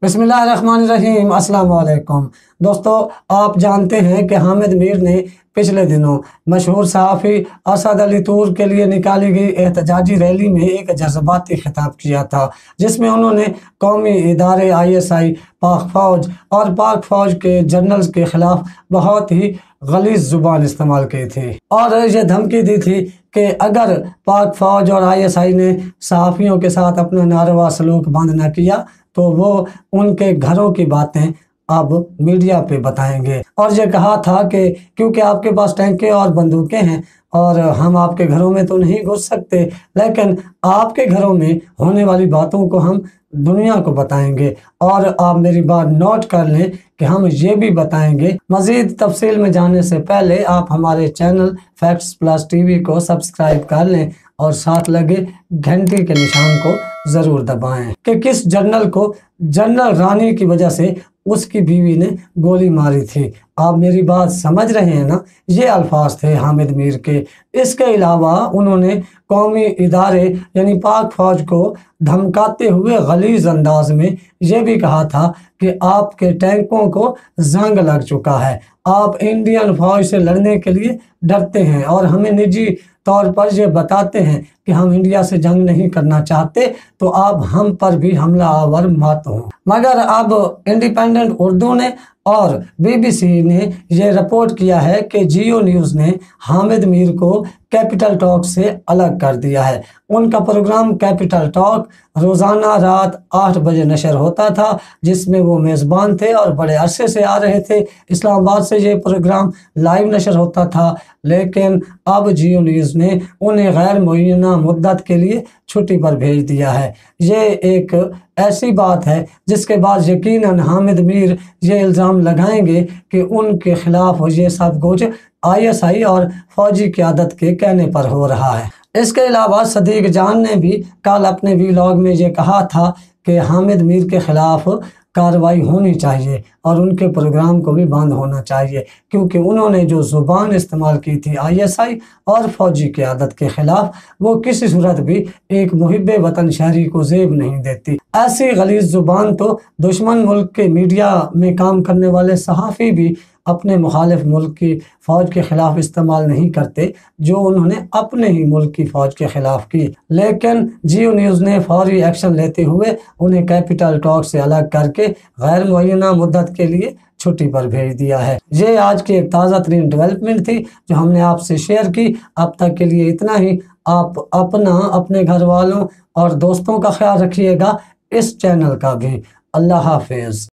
बिस्मिल्लाहिर्रहमानिर्रहीम। अस्सलाम वालेकुम दोस्तों, आप जानते हैं कि हामिद मीर ने पिछले दिनों मशहूर सहाफ़ी असद अली तूर के लिए निकाली गई एहतजाजी रैली में एक जज्बाती खिताब किया था, जिसमें उन्होंने कौमी इदारे ISI, पाक फ़ौज और पाक फ़ौज के जनरल्स के ख़िलाफ़ बहुत ही गलीज़ ज़ुबान इस्तेमाल की थी और ये धमकी दी थी कि अगर पाक फ़ौज और ISI ने सहाफ़ियों के साथ अपना नारवा सलूक बंद न किया तो वो उनके घरों की बातें अब मीडिया पे बताएंगे। और ये कहा था कि क्योंकि आपके पास टैंकें और बंदूकें हैं और हम आपके घरों में तो नहीं घुस सकते, लेकिन आपके घरों में होने वाली बातों को हम दुनिया को बताएंगे। और आप मेरी बात नोट कर लें कि हम ये भी बताएंगे। मज़ीद तफसील में जाने से पहले आप हमारे चैनल फैक्ट्स प्लस TV को सब्सक्राइब कर लें और साथ लगे घंटी के निशान को ज़रूर दबाएं कि किस जनरल को जनरल रानी की वजह से उसकी बीवी ने गोली मारी थी। आप मेरी बात समझ रहे हैं ना? ये अल्फाज थे हामिद मीर के। इसके अलावा उन्होंने कौमी इदारे यानी पाक फ़ौज को धमकाते हुए गलीज़ अंदाज में ये भी कहा था कि आपके टैंकों को जंग लग चुका है, आप इंडियन फ़ौज से लड़ने के लिए डरते हैं और हमें निजी तौर पर ये बताते हैं कि हम इंडिया से जंग नहीं करना चाहते, तो आप हम पर भी हमला आवर मत हो। मगर अब इंडिपेंडेंट उर्दू ने और BBC ने ये रिपोर्ट किया है कि जियो न्यूज़ ने हामिद मीर को कैपिटल टॉक से अलग कर दिया है। उनका प्रोग्राम कैपिटल टॉक रोज़ाना रात 8 बजे नशर होता था, जिसमें वो मेज़बान थे और बड़े अरसे से आ रहे थे। इस्लामाबाद से ये प्रोग्राम लाइव नशर होता था, लेकिन अब जियो न्यूज़ ने उन्हें गैर मुअय्यना मुद्दत के लिए छुट्टी पर भेज दिया है। ये एक ऐसी बात है जिसके बाद यकीनन हामिद मीर ये इल्ज़ाम लगाएंगे कि उनके खिलाफ ये सब कुछ ISI और फौजी क़यादत के कहने पर हो रहा है। इसके अलावा सदीक जान ने भी कल अपने व्लॉग में ये कहा था कि हामिद मीर के खिलाफ कार्रवाई होनी चाहिए और उनके प्रोग्राम को भी बंद होना चाहिए, क्योंकि उन्होंने जो ज़ुबान इस्तेमाल की थी ISI और फौजी क़यादत के ख़िलाफ़, वो किसी सूरत भी एक मुहिब्बे वतन शहरी को ज़ेब नहीं देती। ऐसी गलीज़ ज़ुबान तो दुश्मन मुल्क के मीडिया में काम करने वाले सहाफ़ी भी अपने मुखालिफ मुल्क की फ़ौज के ख़िलाफ़ इस्तेमाल नहीं करते, जो उन्होंने अपने ही मुल्क की फ़ौज के ख़िलाफ़ की। लेकिन जियो न्यूज़ ने फौरी एक्शन लेते हुए उन्हें कैपिटल टॉक से अलग करके गैर मुअय्यना मुद्दत के लिए छुट्टी पर भेज दिया है। ये आज की एक ताज़ा तरीन डेवलपमेंट थी जो हमने आपसे शेयर की। अब तक के लिए इतना ही। आप अपना, अपने घर वालों और दोस्तों का ख्याल रखिएगा, इस चैनल का भी। अल्लाह हाफ़िज़।